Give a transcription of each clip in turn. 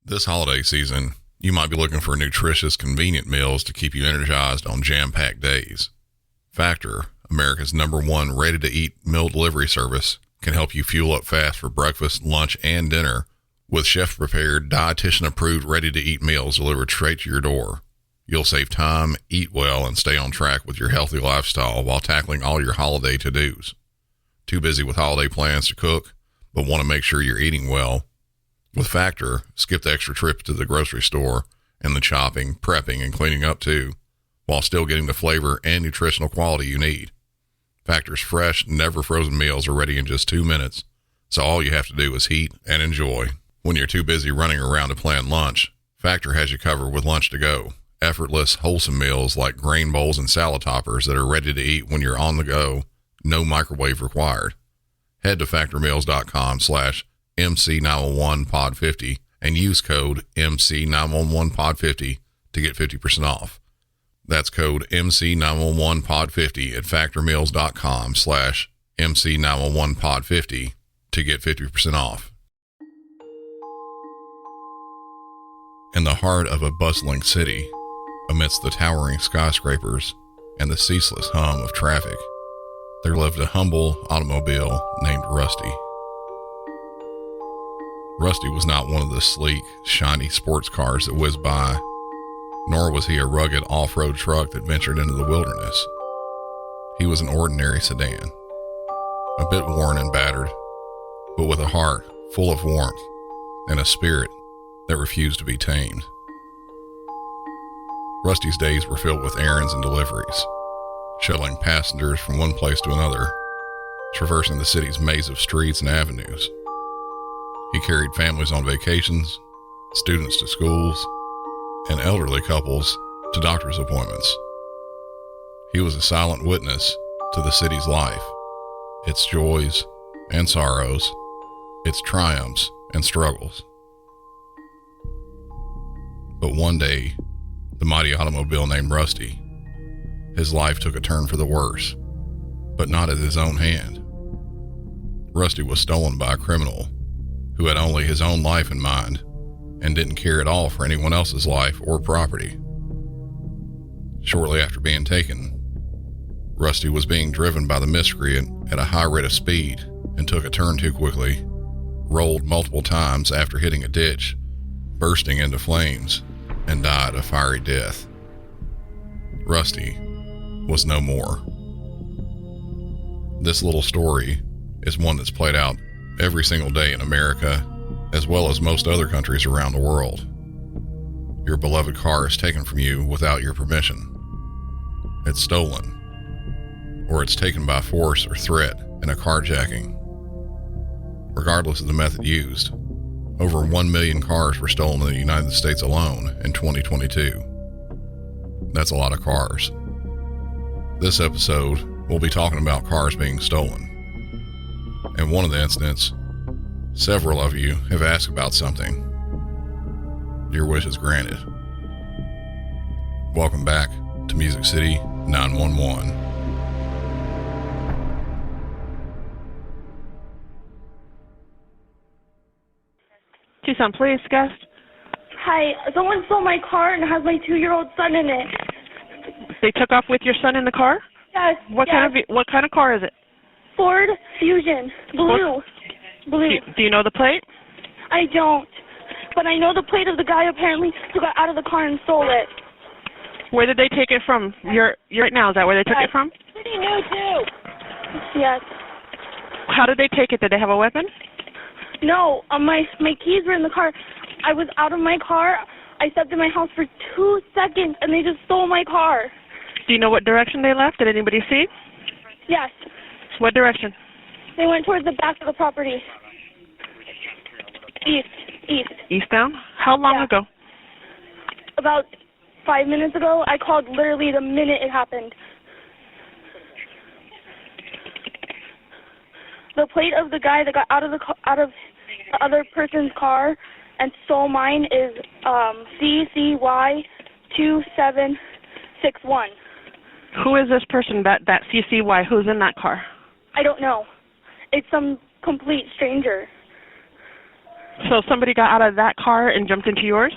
This holiday season, you might be looking for nutritious, convenient meals to keep you energized on jam-packed days. Factor, America's #1 ready-to-eat meal delivery service, can help you fuel up fast for breakfast, lunch, and dinner with chef-prepared, dietitian-approved, ready-to-eat meals delivered straight to your door. You'll save time, eat well, and stay on track with your healthy lifestyle while tackling all your holiday to-dos. Too busy with holiday plans to cook, but want to make sure you're eating well? With Factor, skip the extra trip to the grocery store and the chopping, prepping, and cleaning up too, while still getting the flavor and nutritional quality you need. Factor's fresh, never frozen meals are ready in just 2 minutes, so all you have to do is heat and enjoy. When you're too busy running around to plan lunch, Factor has you covered with lunch to go. Effortless, wholesome meals like grain bowls and salad toppers that are ready to eat when you're on the go, no microwave required. Head to factormeals.com/MC911pod50 and use code MC911pod50 to get 50% off. That's code MC911pod50 at factormeals.com/MC911pod50 to get 50% off. In the heart of a bustling city, amidst the towering skyscrapers and the ceaseless hum of traffic, there lived a humble automobile named Rusty. Rusty was not one of the sleek, shiny sports cars that whizzed by, nor was he a rugged off-road truck that ventured into the wilderness. He was an ordinary sedan, a bit worn and battered, but with a heart full of warmth and a spirit that refused to be tamed. Rusty's days were filled with errands and deliveries, shuttling passengers from one place to another, traversing the city's maze of streets and avenues. He carried families on vacations, students to schools, and elderly couples to doctor's appointments. He was a silent witness to the city's life, its joys and sorrows, its triumphs and struggles. But one day, the mighty automobile named Rusty, his life took a turn for the worse, but not at his own hand. Rusty was stolen by a criminal who had only his own life in mind and didn't care at all for anyone else's life or property. Shortly after being taken, Rusty was being driven by the miscreant at a high rate of speed and took a turn too quickly, rolled multiple times after hitting a ditch, bursting into flames, and died a fiery death. Rusty was no more. This little story is one that's played out every single day in America, as well as most other countries around the world. Your beloved car is taken from you without your permission. It's stolen, or it's taken by force or threat in a carjacking. Regardless of the method used, over 1 million cars were stolen in the United States alone in 2022. That's a lot of cars. This episode, we'll be talking about cars being stolen. In one of the incidents, several of you have asked about something. Your wish is granted. Welcome back to Music City 911. Tucson Police, guest. Hi, someone stole my car and has my 2-year-old son in it. They took off with your son in the car? Yes. What kind of car is it? Ford Fusion, blue. Blue. Do you know the plate? I don't, but I know the plate of the guy apparently who got out of the car and stole it. Where did they take it from? You're right now. Is that where they took it from? Pretty new too. Yes. How did they take it? Did they have a weapon? No, my keys were in the car. I was out of my car. I stepped in my house for 2 seconds, and they just stole my car. Do you know what direction they left? Did anybody see? Yes. What direction? They went towards the back of the property. East. Eastbound? How long ago? About 5 minutes ago. I called literally the minute it happened. The plate of the guy that got out of the other person's car and stole mine is CCY2761. Who is this person, that CCY? Who's in that car? I don't know. It's some complete stranger. So somebody got out of that car and jumped into yours?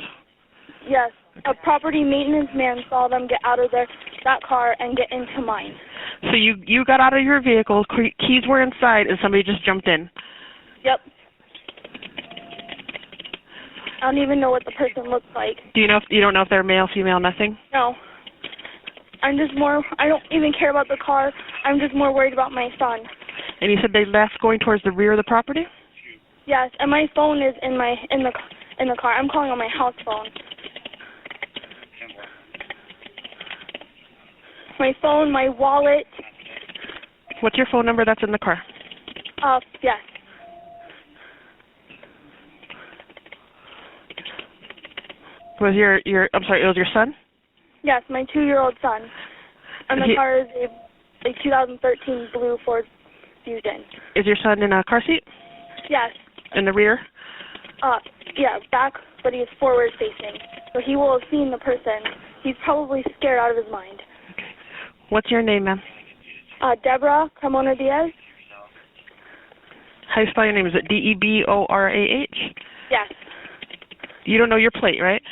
Yes. A property maintenance man saw them get out of that car and get into mine. So you got out of your vehicle, keys were inside, and somebody just jumped in? Yep. I don't even know what the person looks like. You don't know if they're male, female, nothing? No. I don't even care about the car. I'm just more worried about my son. And you said they left going towards the rear of the property? Yes, and my phone is in the car. I'm calling on my house phone. My phone, my wallet. What's your phone number that's in the car? Yes. Was it was your son? Yes, my 2-year-old son. And the car is a 2013 blue Ford Fusion. Is your son in a car seat? Yes. In the rear? Yeah, back, but he is forward facing. So he will have seen the person. He's probably scared out of his mind. Okay. What's your name, ma'am? Deborah Carmona Diaz. How do you spell your name? Is it D-E-B-O-R-A-H? Yes. You don't know your plate, right?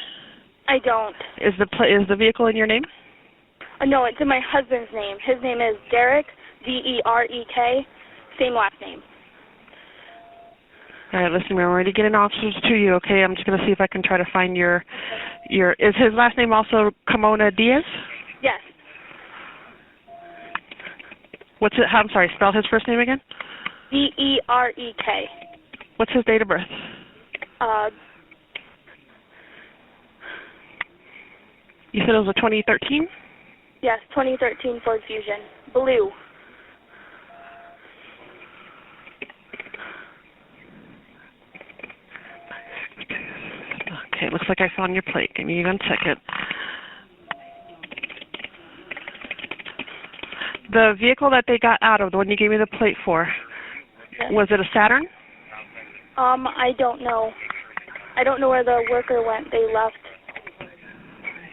I don't. Is the vehicle in your name? No, it's in my husband's name. His name is Derek, D-E-R-E-K, same last name. All right, listen, we're ready to get an officer to you, okay? I'm just going to see if I can try to find your is his last name also Carmona Diaz? Yes. What's it? I'm sorry, spell his first name again? D-E-R-E-K. What's his date of birth? You said it was a 2013? Yes, 2013 Ford Fusion. Blue. Okay, looks like I found your plate. Give me 1 second. The vehicle that they got out of, the one you gave me the plate for, Yes. Was it a Saturn? I don't know. I don't know where the worker went. They left.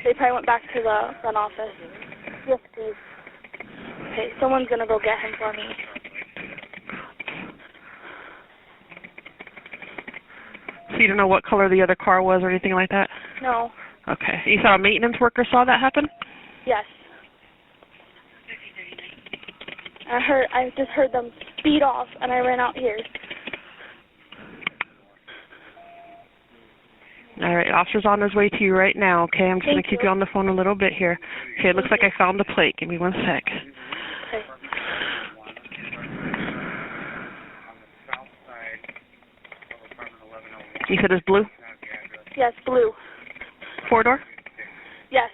They probably went back to the front office. Yes, please. Okay, someone's going to go get him for me. So you don't know what color the other car was or anything like that? No. Okay. You saw a maintenance worker saw that happen? Yes. I just heard them speed off, and I ran out here. All right, officer's on his way to you right now, okay? I'm just going to keep you on the phone a little bit here. Okay, it looks like I found the plate. Give me 1 sec. Okay. You said it's blue? Yes, blue. 4-door? Yes.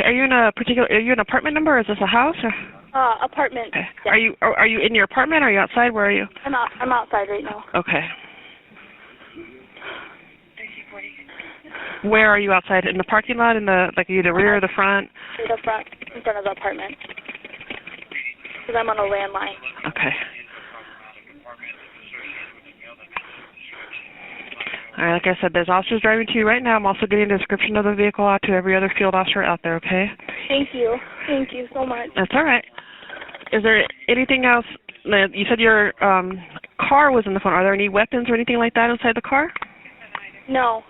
Are you in an apartment number, or is this a house? Or? Apartment. Okay. Yes. Are you in your apartment, or are you outside? Where are you? I'm outside right now. Okay. Where are you outside? In the parking lot? In the rear or the front? The front, in front of the apartment. Because I'm on a landline. Okay. All right, like I said, there's officers driving to you right now. I'm also getting a description of the vehicle out to every other field officer out there, okay? Thank you. Thank you so much. That's all right. Is there anything else? You said your car was in the phone. Are there any weapons or anything like that inside the car? No.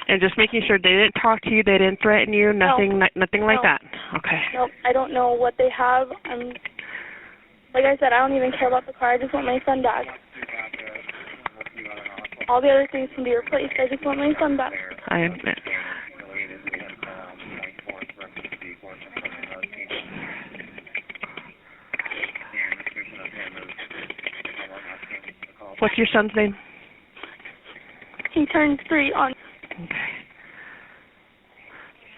And just making sure they didn't talk to you, they didn't threaten you, nothing, nothing like that. Okay. Nope. I don't know what they have. Like I said, I don't even care about the car. I just want my son back. All the other things can be replaced. I just want my son back. I admit. What's your son's name? He turned 3 on. Okay.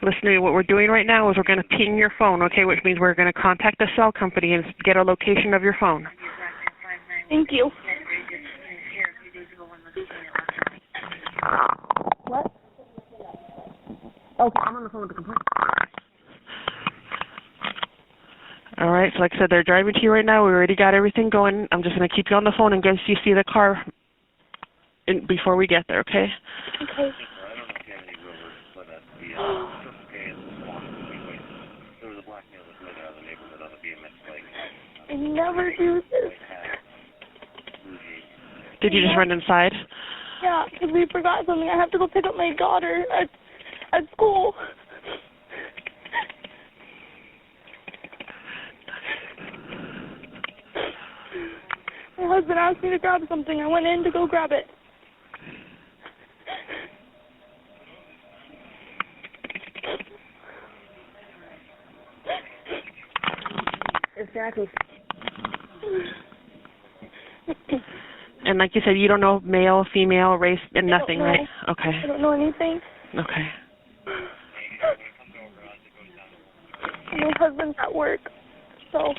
Listen to me. What we're doing right now is we're going to ping your phone, okay, which means we're going to contact the cell company and get a location of your phone. Thank you. What? Okay, I'm on the phone with the complaint. All right, so like I said, they're driving to you right now. We already got everything going. I'm just going to keep you on the phone in case you see the car before we get there, okay? Okay. I never do this. Did you just run inside? Yeah, because we forgot something. I have to go pick up my daughter at school. My husband asked me to grab something. I went in to go grab it. Exactly. And like you said, you don't know male, female, race, and nothing, right? Okay. I don't know anything. Okay. My husband's at work, so,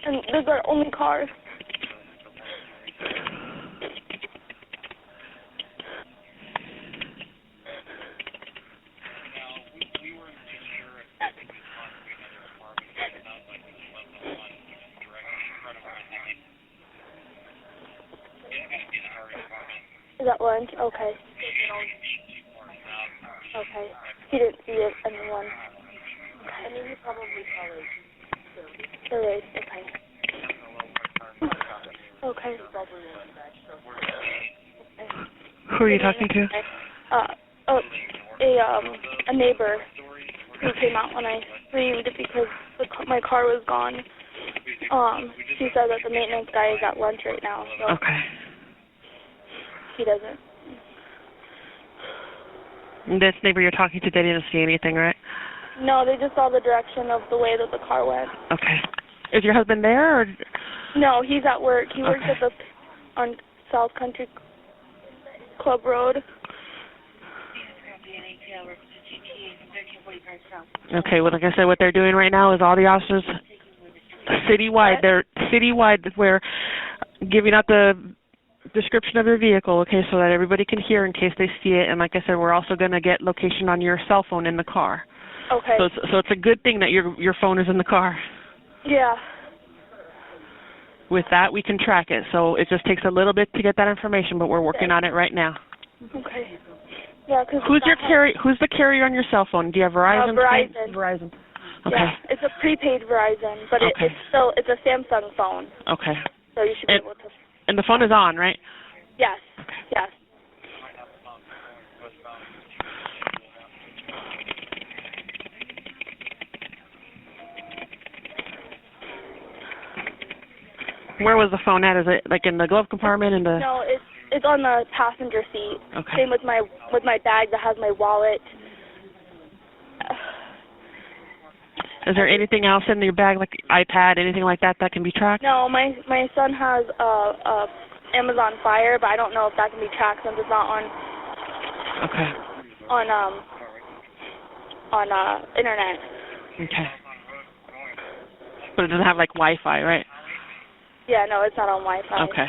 and this is our only car. Is that lunch? Okay. Okay. He didn't see it, anyone. I mean, he probably saw it. Okay. Okay. Who are you talking to? A neighbor who came out when I screamed because my car was gone. She said that the maintenance guy is at lunch right now. So Okay. He doesn't. This neighbor you're talking to, they didn't see anything, right? No, they just saw the direction of the way that the car went. Okay. Is your husband there, or? No, he's at work. He works at on South Country Club Road. Okay, well, like I said, what they're doing right now is all the officers citywide, we're giving out the description of your vehicle, okay, so that everybody can hear in case they see it. And like I said, we're also going to get location on your cell phone in the car. Okay. So it's a good thing that your phone is in the car. Yeah. With that, we can track it. So it just takes a little bit to get that information, but we're working on it right now. Okay. Yeah, cause Who's the carrier on your cell phone? Do you have Verizon? Verizon. Verizon. Okay. Yeah, it's a prepaid Verizon, but it's a Samsung phone. Okay. So you should be able to. And the phone is on, right? Yes. Yes. Where was the phone at? Is it like in the glove compartment? No, it's on the passenger seat. Okay. Same with my bag that has my wallet. Is there anything else in your bag, like iPad, anything like that can be tracked? No, my son has Amazon Fire, but I don't know if that can be tracked since it's not on. Okay. On internet. Okay. But it doesn't have like Wi-Fi, right? Yeah, no, it's not on Wi-Fi. Okay.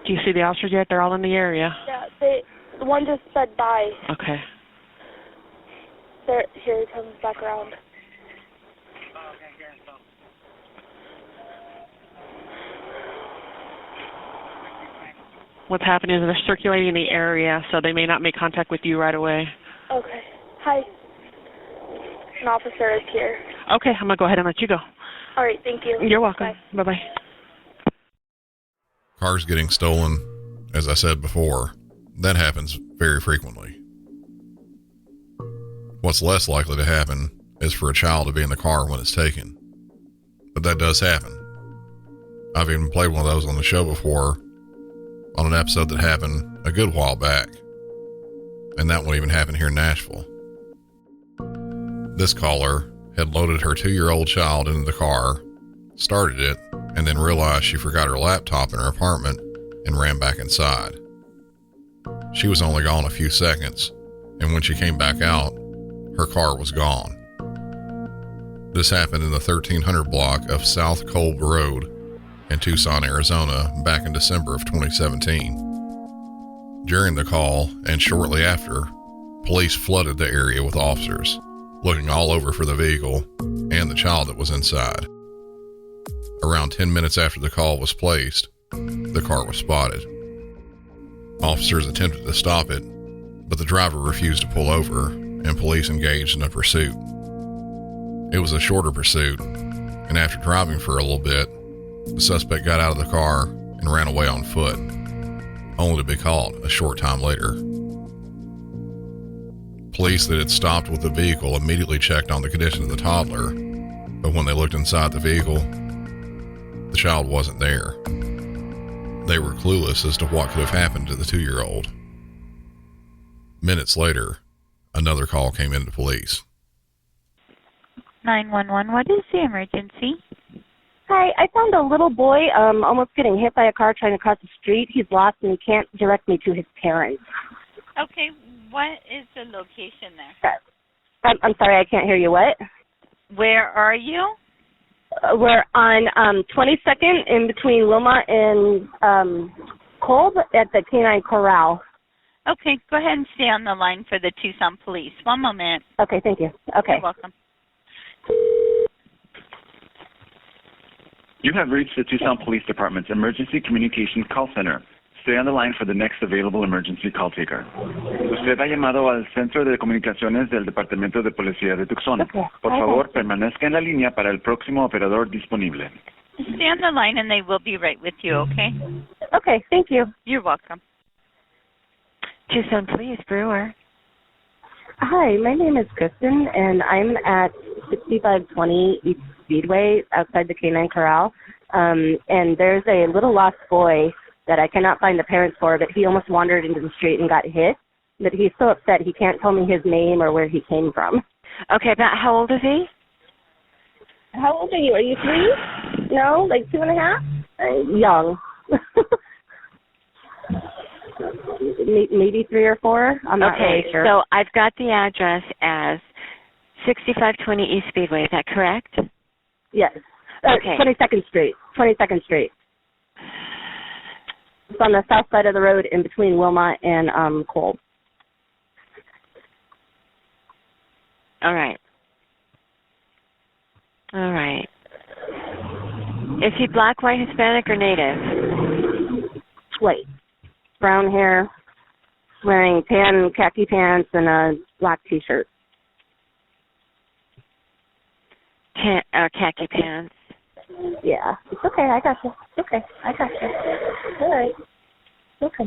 Do you see the officers yet? They're all in the area. Yeah, the one just said bye. Okay. Here he comes back around. What's happening is they're circulating the area, so they may not make contact with you right away. Okay. Hi. An officer is here. Okay, I'm going to go ahead and let you go. All right, thank you. You're welcome. Bye. Bye-bye. Cars getting stolen, as I said before, that happens very frequently. What's less likely to happen is for a child to be in the car when it's taken. But that does happen. I've even played one of those on the show before, on an episode that happened a good while back. And that one even happened here in Nashville. This caller had loaded her 2-year-old child into the car, started it, and then realized she forgot her laptop in her apartment and ran back inside. She was only gone a few seconds, and when she came back out, her car was gone. This happened in the 1300 block of South Kolb Road in Tucson, Arizona, back in December of 2017. During the call, and shortly after, police flooded the area with officers, looking all over for the vehicle and the child that was inside. Around 10 minutes after the call was placed, the car was spotted. Officers attempted to stop it, but the driver refused to pull over, and police engaged in a pursuit. It was a shorter pursuit, and after driving for a little bit, the suspect got out of the car and ran away on foot, only to be caught a short time later. Police that had stopped with the vehicle immediately checked on the condition of the toddler, but when they looked inside the vehicle, the child wasn't there. They were clueless as to what could have happened to the 2-year-old. Minutes later, another call came into police. 911, what is the emergency? Hi, I found a little boy almost getting hit by a car trying to cross the street. He's lost and he can't direct me to his parents. Okay, what is the location there? I'm sorry, I can't hear you. What? Where are you? We're on 22nd in between Wilma and Kolb at the Canine Corral. Okay, go ahead and stay on the line for the Tucson Police. One moment. Okay, thank you. Okay. You're welcome. You have reached the Tucson Police Department's Emergency Communications Call Center. Stay on the line for the next available emergency call taker. Usted ha llamado al Centro de Comunicaciones del Departamento de Policía de Tucson. Por favor, permanezca en la línea para el próximo operador disponible. Stay on the line and they will be right with you, okay? Okay, thank you. You're welcome. Tucson Police, Brewer. Hi, my name is Kristen, and I'm at 6520 East Speedway outside the Canine Corral. And there's a little lost boy that I cannot find the parents for, but he almost wandered into the street and got hit. But he's so upset he can't tell me his name or where he came from. Okay, about how old is he? How old are you? Are you 3? No, like 2.5? Young. Maybe 3 or 4. I'm not really sure. So I've got the address as 6520 East Speedway. Is that correct? Yes. Okay. 22nd Street. 22nd Street. It's on the south side of the road in between Wilma and Kolb. All right. All right. Is he black, white, Hispanic, or native? White. Brown hair, wearing tan khaki pants and a black T-shirt. Khaki pants. Yeah. It's okay. I got you. It's okay. I got you. All right. Okay.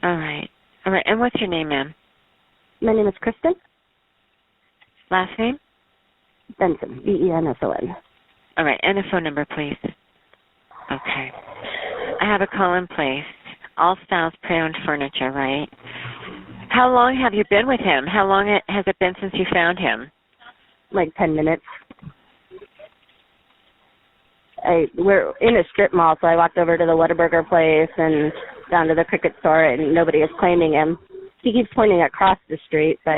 All right. All right. And what's your name, ma'am? My name is Kristen Last name? Benson. Benson. All right. And a phone number, please. Okay. I have a call in place. All styles pre-owned furniture, right? How long have you been with him? How long has it been since you found him? Like 10 minutes. We're in a strip mall, so I walked over to the Whataburger place and down to the cricket store, and nobody is claiming him. He keeps pointing across the street, but...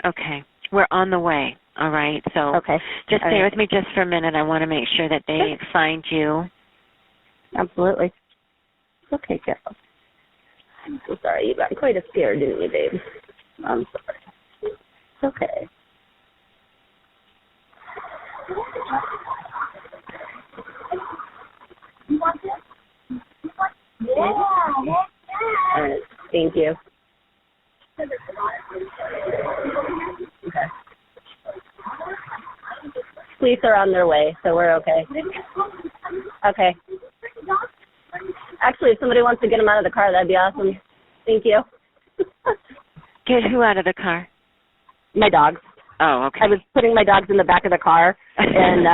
Okay. We're on the way, all right? So okay. Just stay with me just for a minute. I want to make sure that they find you. Absolutely. Okay, Carol. I'm so sorry. You got quite a scare, didn't you, babe? I'm sorry. It's okay. You want this? Yeah. All right. Thank you. Okay. Police are on their way, so we're okay. Okay. Actually, if somebody wants to get him out of the car, that'd be awesome. Thank you. Get who out of the car? My dogs. Oh, okay. I was putting my dogs in the back of the car, and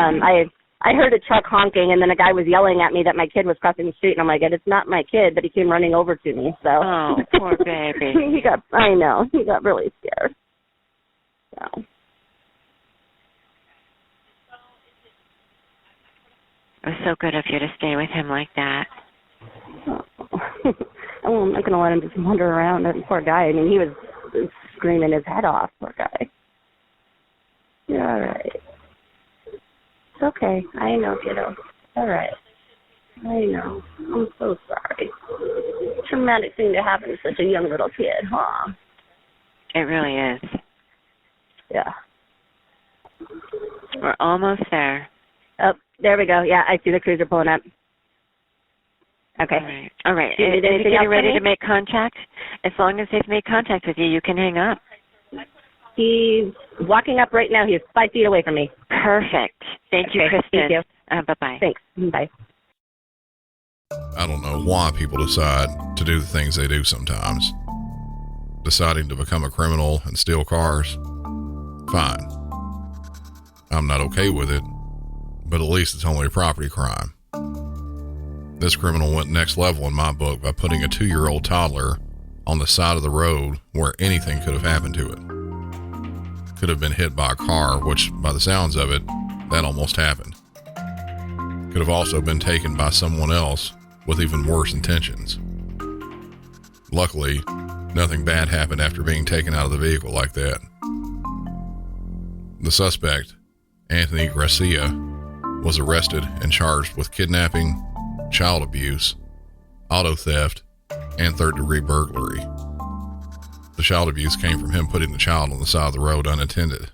I heard a truck honking, and then a guy was yelling at me that my kid was crossing the street, and I'm like, it's not my kid, but he came running over to me. So. Oh, poor baby. I know, he got really scared. So. It was so good of you to stay with him like that. Oh. Well, I'm not going to let him just wander around. That poor guy. I mean, he was screaming his head off, poor guy. You're all right. It's okay. I know, kiddo. All right. I know. I'm so sorry. Traumatic thing to happen to such a young little kid, huh? It really is. Yeah. We're almost there. Oh, there we go. Yeah, I see the cruiser pulling up. Okay. All right. Do you need Is he anything getting else ready from me? to make contact? As long as they've made contact with you, you can hang up. He's walking up right now. He's 5 feet away from me. Perfect. Thank you, Okay, Kristen. thank you. Bye-bye. Thanks. Bye. I don't know why people decide to do the things they do sometimes. Deciding to become a criminal and steal cars? Fine. I'm not okay with it, but at least it's only a property crime. This criminal went next level in my book by putting a 2-year-old toddler on the side of the road where anything could have happened to it. Could have been hit by a car, which, by the sounds of it, that almost happened. Could have also been taken by someone else with even worse intentions. Luckily, nothing bad happened after being taken out of the vehicle like that. The suspect, Anthony Garcia, was arrested and charged with kidnapping, child abuse, auto theft, and third-degree burglary. The child abuse came from him putting the child on the side of the road unattended.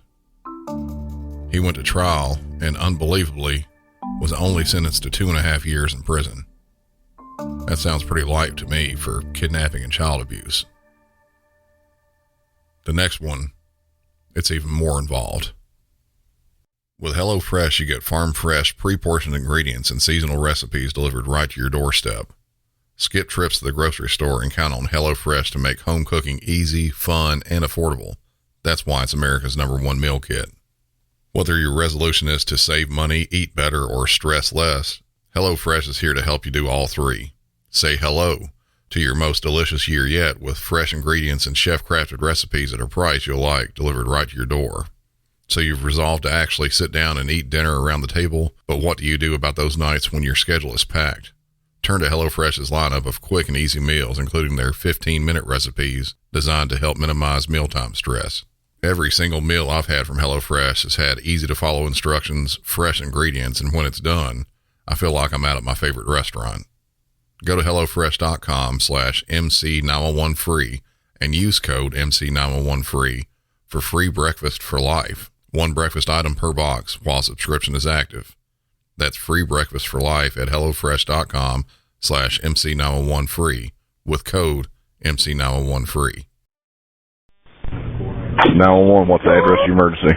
He went to trial and, unbelievably, was only sentenced to 2.5 years in prison. That sounds pretty light to me for kidnapping and child abuse. The next one, it's even more involved. With HelloFresh, you get farm-fresh, pre-portioned ingredients and seasonal recipes delivered right to your doorstep. Skip trips to the grocery store and count on HelloFresh to make home cooking easy, fun, and affordable. That's why it's America's #1 meal kit. Whether your resolution is to save money, eat better, or stress less, HelloFresh is here to help you do all three. Say hello to your most delicious year yet with fresh ingredients and chef-crafted recipes at a price you'll like, delivered right to your door. So you've resolved to actually sit down and eat dinner around the table, but what do you do about those nights when your schedule is packed? Turn to HelloFresh's lineup of quick and easy meals, including their 15-minute recipes designed to help minimize mealtime stress. Every single meal I've had from HelloFresh has had easy-to-follow instructions, fresh ingredients, and when it's done, I feel like I'm out at my favorite restaurant. Go to HelloFresh.com/MC911free and use code MC911free for free breakfast for life. 1 breakfast item per box while subscription is active. That's free breakfast for life at HelloFresh.com/MC911free with code MC911free. 911, what's the address of your emergency?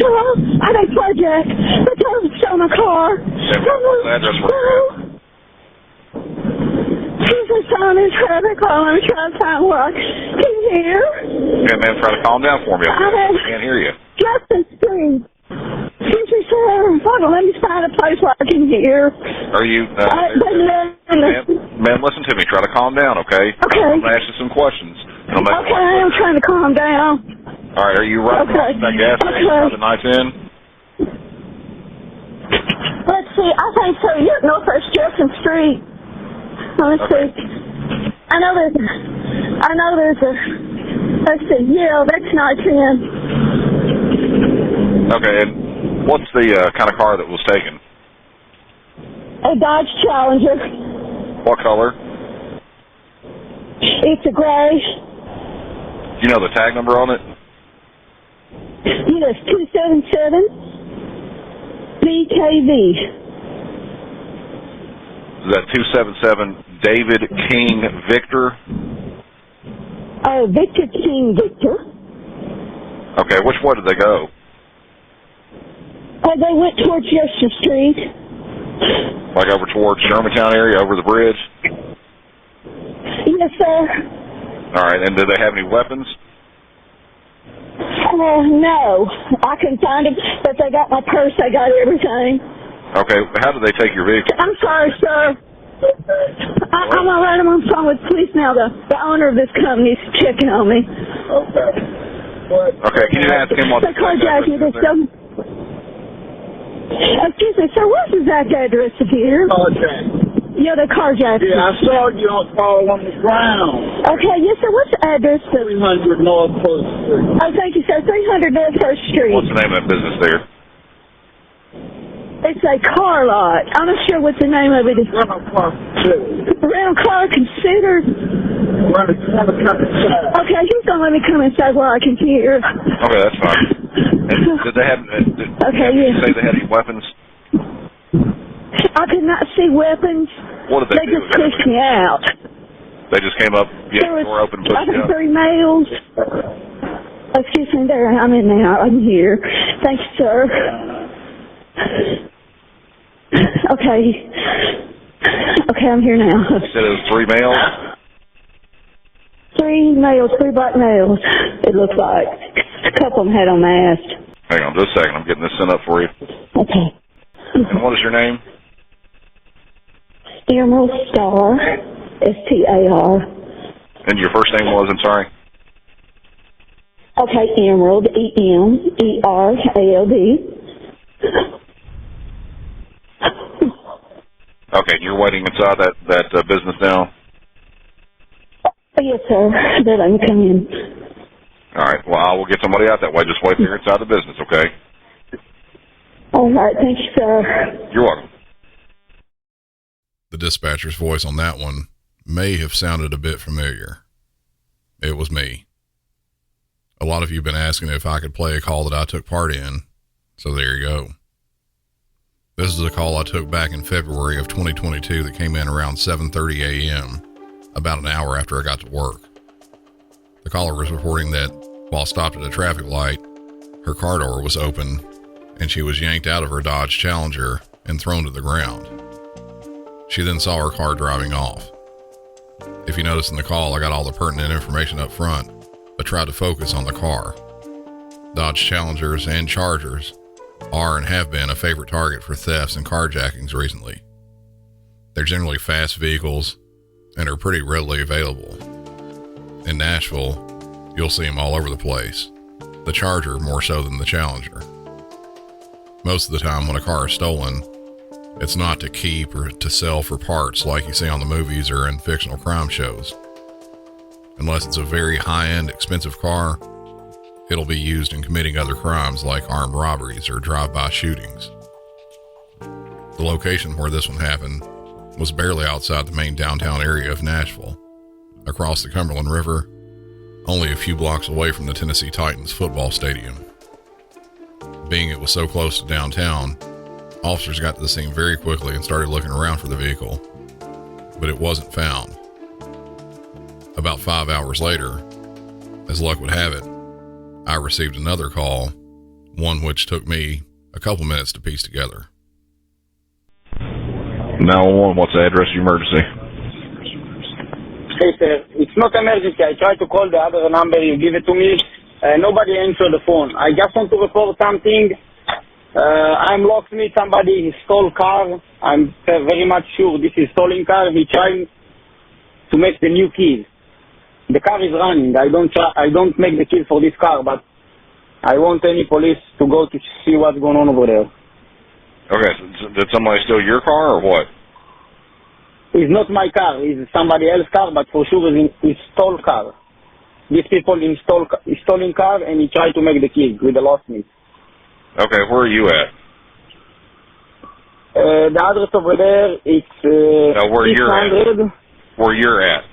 Hello, I think Project. They're trying to steal my car. Yeah, what's the address where you're at? Jesus, on his traffic call. I'm trying to find work. Can you hear? Okay, man, try to calm down for me. I can't hear you. Justin Street. Jesus, hold on, let me find a place where I can hear. Are you, man, listen to me. Try to calm down, okay? Okay. I'm going to ask you some questions. Okay, I'm trying to calm down. All right, are you right Okay. that gas station by the knife in? Let's see, I think so. You're at Northwest Jefferson Street. Let's see. I know there's a, let's see, yeah, that's knife in. Okay, and what's the kind of car that was taken? A Dodge Challenger. What color? It's a gray. You know the tag number on it? Yes, 277 BKV. Is that 277 David King Victor? Oh, Victor King Victor. Okay, which way did they go? They went towards Jefferson Street. Like over towards Germantown area, over the bridge? Yes, sir. All right, and did they have any weapons? No, I couldn't find them, but they got my purse, they got everything. Okay, how did they take your vehicle? I'm sorry, sir. I'm all right, I'm on the phone with police now. The owner of this company is checking on me. Okay, can you ask him what they carjacked me. Excuse me, sir, what is that address here? Carjack. Yeah, the carjack. Yeah, I saw you fall on the ground. Okay, yes, sir, what's the address? 300 North 1st Street. Oh, thank you, sir, 300 North 1st Street. What's the name of that business there? It's a car lot. I'm not sure what the name of it is. Rental car considered. Rental car considered? Okay, he's going to let me come inside where I can hear. Okay, that's fine. And did they have, you say they had any weapons? I could not see weapons. What did they do? They just pushed me out. They just came up, the door open, pushed you out? 3 males. Excuse me, there, I'm in now. I'm here. Thank you, sir. Okay. Okay, I'm here now. You said it was 3 males? 3 males, 3 black males, it looks like. A couple of them had on masks. Hang on just a second. I'm getting this sent up for you. Okay. And what is your name? Emerald Star, S-T-A-R. And your first name was, I'm sorry? Okay, Emerald, E-M-E-R-A-L-D. Okay, you're waiting inside that business now? Yes, sir. They let me come in. All right. Well, I will get somebody out that way. Just wait there inside the business, okay? All right. Thank you, sir. You're welcome. The dispatcher's voice on that one may have sounded a bit familiar. It was me. A lot of you have been asking if I could play a call that I took part in, so there you go. This is a call I took back in February of 2022 that came in around 7:30 a.m., about an hour after I got to work. The caller was reporting that while stopped at a traffic light, her car door was open and she was yanked out of her Dodge Challenger and thrown to the ground. She then saw her car driving off. If you notice in the call, I got all the pertinent information up front, but tried to focus on the car. Dodge Challengers and Chargers are and have been a favorite target for thefts and carjackings recently. They're generally fast vehicles and are pretty readily available. In Nashville, you'll see them all over the place, the Charger more so than the Challenger. Most of the time when a car is stolen, it's not to keep or to sell for parts like you see on the movies or in fictional crime shows. Unless it's a very high-end, expensive car, it'll be used in committing other crimes like armed robberies or drive-by shootings. The location where this one happened was barely outside the main downtown area of Nashville, across the Cumberland River, only a few blocks away from the Tennessee Titans football stadium. Being it was so close to downtown, officers got to the scene very quickly and started looking around for the vehicle, but it wasn't found. About 5 hours later, as luck would have it, I received another call, one which took me a couple minutes to piece together. 911, what's the address of your emergency? Hey, sir. It's not emergency. I tried to call the other number you give it to me. Nobody answered the phone. I just want to report something. I'm locksmith. Somebody stole car. I'm very much sure this is stolen car. He trying to make the new keys. The car is running. I don't make the keys for this car, but I want any police to go to see what's going on over there. Okay, so did somebody steal your car or what? It's not my car. It's somebody else's car, but for sure it's stolen car. These people install stolen car and he tried to make the keys with the locksmith. Okay, where are you at? The address over there, it's where you're at. Where you're at.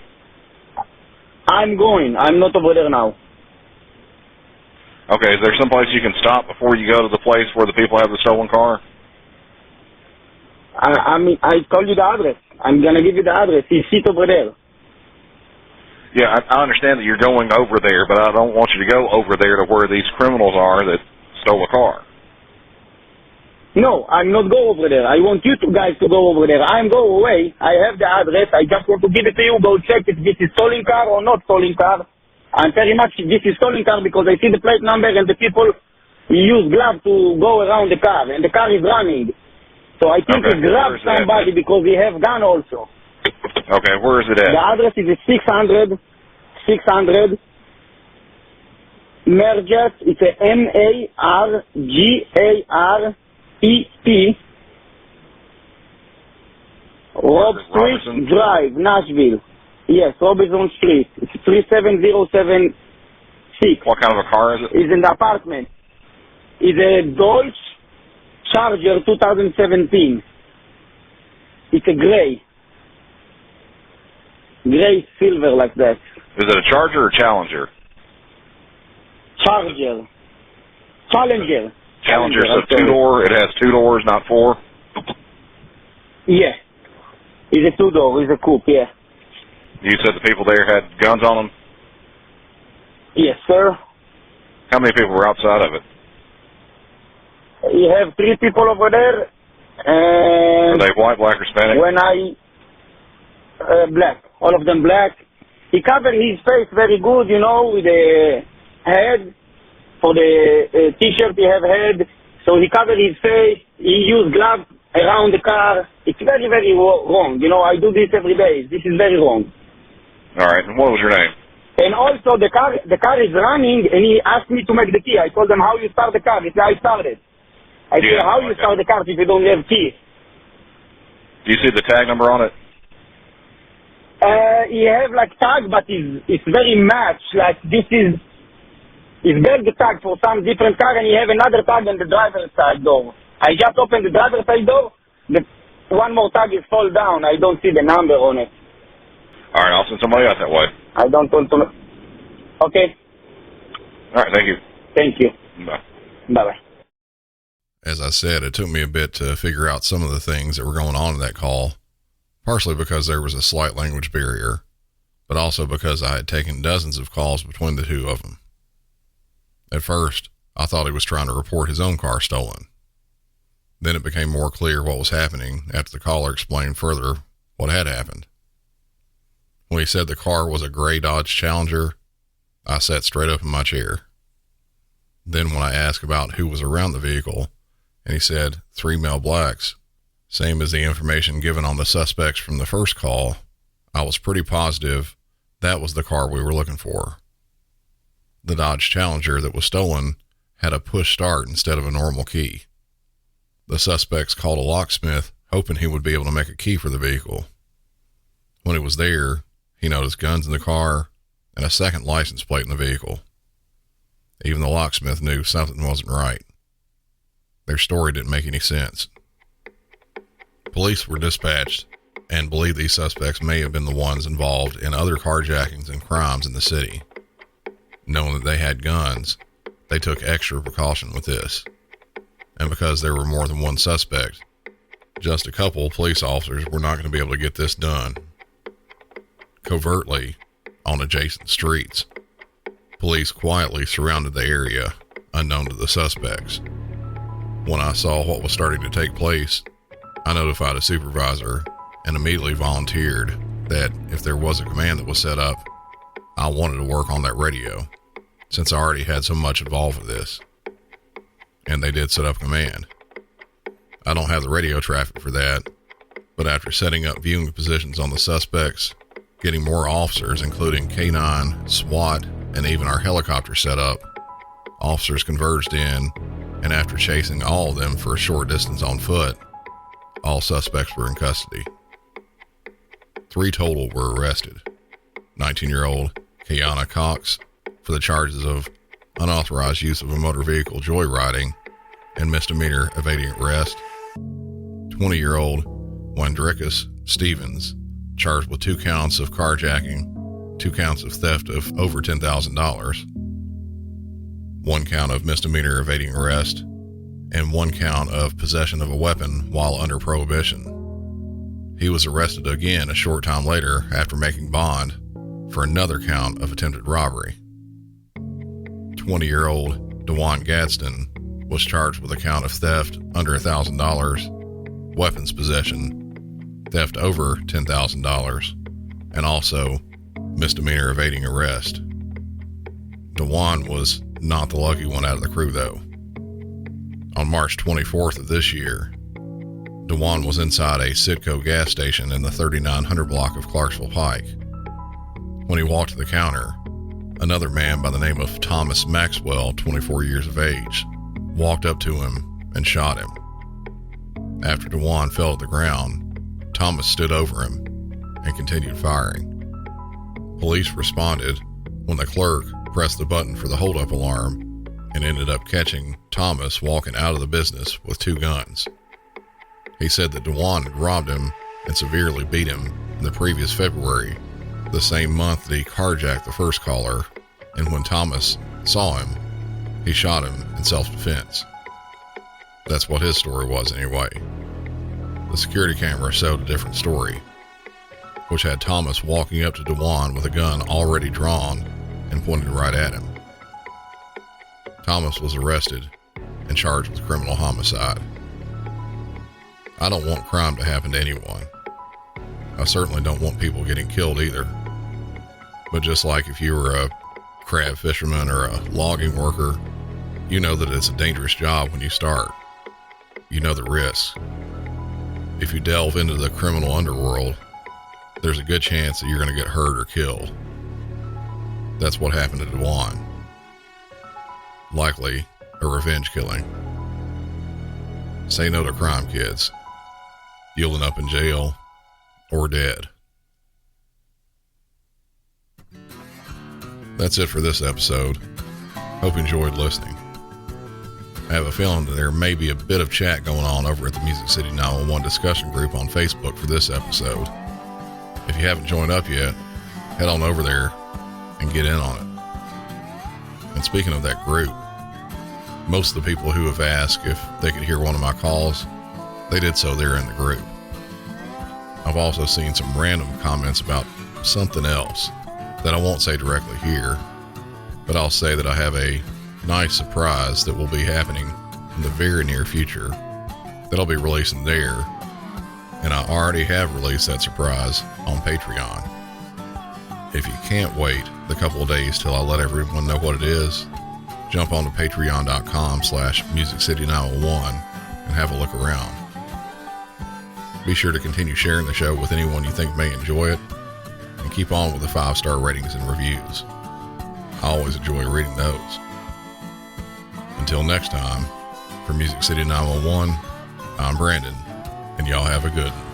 I'm going. I'm not over there now. Okay, is there some place you can stop before you go to the place where the people have the stolen car? I told you the address. I'm going to give you the address. He's sit over there. Yeah, I understand that you're going over there, but I don't want you to go over there to where these criminals are that stole a car. No, I'm not go over there. I want you two guys to go over there. I'm go away. I have the address. I just want to give it to you. Go check if this is stolen car or not stolen car. I'm very much this is stolen car because I see the plate number and the people use gloves to go around the car, and the car is running. So I think he grabbed somebody because he have gun also. Okay, where is it at? The address is 600 Merget. It's a Margar E-T, Rob Street Drive, Nashville. Yes, Robinson Street. It's 37076. What kind of a car is it? It's in the apartment. It's a Dodge Charger 2017. It's a gray silver like that. Is it a Charger or Challenger? Challenger, so 2-door. It has 2 doors, not 4? Yeah. It's a 2-door. It's a coupe, yeah. You said the people there had guns on them? Yes, sir. How many people were outside of it? You have 3 people over there. And Are they white, black, or Hispanic? Black. All of them black. He covered his face very good, you know, with the head. For the T-shirt he have head. So he covered his face. He used gloves around the car. It's very, very wrong. You know, I do this every day. This is very wrong. All right. And what was your name? And also the car is running, and he asked me to make the key. I told him, how you start the car? He said, I started. I said, how you start the car if you don't have key? Do you see the tag number on it? He have like tag, but it's very matched. Like this is beg the tag for some different car, and he have another tag on the driver's side door. I just opened the driver's side door. The one more tag is fall down. I don't see the number on it. All right, I'll send somebody out that way. I don't want to. Okay. All right, thank you. Thank you. Bye. Bye-bye. As I said, it took me a bit to figure out some of the things that were going on in that call, partially because there was a slight language barrier, but also because I had taken dozens of calls between the two of them. At first, I thought he was trying to report his own car stolen. Then it became more clear what was happening after the caller explained further what had happened. When he said the car was a gray Dodge Challenger, I sat straight up in my chair. Then when I asked about who was around the vehicle, and he said 3 male blacks, same as the information given on the suspects from the first call, I was pretty positive that was the car we were looking for. The Dodge Challenger that was stolen had a push start instead of a normal key. The suspects called a locksmith hoping he would be able to make a key for the vehicle. When he was there, he noticed guns in the car and a second license plate in the vehicle. Even the locksmith knew something wasn't right. Their story didn't make any sense. Police were dispatched and believe these suspects may have been the ones involved in other carjackings and crimes in the city. Knowing that they had guns, they took extra precaution with this. And because there were more than one suspect, just a couple of police officers were not going to be able to get this done. Covertly, on adjacent streets, police quietly surrounded the area, unknown to the suspects. When I saw what was starting to take place, I notified a supervisor and immediately volunteered that if there was a command that was set up, I wanted to work on that radio, since I already had so much involved with this. And they did set up command. I don't have the radio traffic for that, but after setting up viewing positions on the suspects, getting more officers, including K9, SWAT, and even our helicopter set up, officers converged in, and after chasing all of them for a short distance on foot, all suspects were in custody. 3 total were arrested. 19-year-old Kiana Cox for the charges of unauthorized use of a motor vehicle joyriding and misdemeanor evading arrest. 20-year-old Wandricus Stevens charged with 2 counts of carjacking, 2 counts of theft of over $10,000, 1 count of misdemeanor evading arrest, and 1 count of possession of a weapon while under prohibition. He was arrested again a short time later after making bond for another count of attempted robbery. 20-year-old DeJuan Gadsden was charged with a count of theft under $1,000, weapons possession, theft over $10,000, and also misdemeanor evading arrest. DeJuan was not the lucky one out of the crew, though. On March 24th of this year, DeJuan was inside a Citgo gas station in the 3900 block of Clarksville Pike. When he walked to the counter, another man by the name of Thomas Maxwell, 24 years of age, walked up to him and shot him. After DeJuan fell to the ground, Thomas stood over him and continued firing. Police responded when the clerk pressed the button for the holdup alarm and ended up catching Thomas walking out of the business with 2 guns. He said that DeJuan had robbed him and severely beat him in the previous February, the same month that he carjacked the first caller, and when Thomas saw him, he shot him in self-defense. That's what his story was anyway. The security camera showed a different story, which had Thomas walking up to DeJuan with a gun already drawn and pointed right at him. Thomas was arrested and charged with criminal homicide. I don't want crime to happen to anyone. I certainly don't want people getting killed either. But just like if you were a crab fisherman or a logging worker, you know that it's a dangerous job when you start. You know the risks. If you delve into the criminal underworld, there's a good chance that you're going to get hurt or killed. That's what happened to DeJuan. Likely a revenge killing. Say no to crime, kids. You'll end up in jail or dead. That's it for this episode. Hope you enjoyed listening. I have a feeling that there may be a bit of chat going on over at the Music City 911 discussion group on Facebook for this episode. If you haven't joined up yet, head on over there and get in on it. And speaking of that group, most of the people who have asked if they could hear one of my calls, they did so there in the group. I've also seen some random comments about something else that I won't say directly here, but I'll say that I have a nice surprise that will be happening in the very near future that I'll be releasing there, and I already have released that surprise on Patreon. If you can't wait the couple of days till I let everyone know what it is, jump on to patreon.com/MusicCity911 and have a look around. Be sure to continue sharing the show with anyone you think may enjoy it, and keep on with the 5-star ratings and reviews. I always enjoy reading those. Until next time, for Music City 911, I'm Brandon, and y'all have a good one.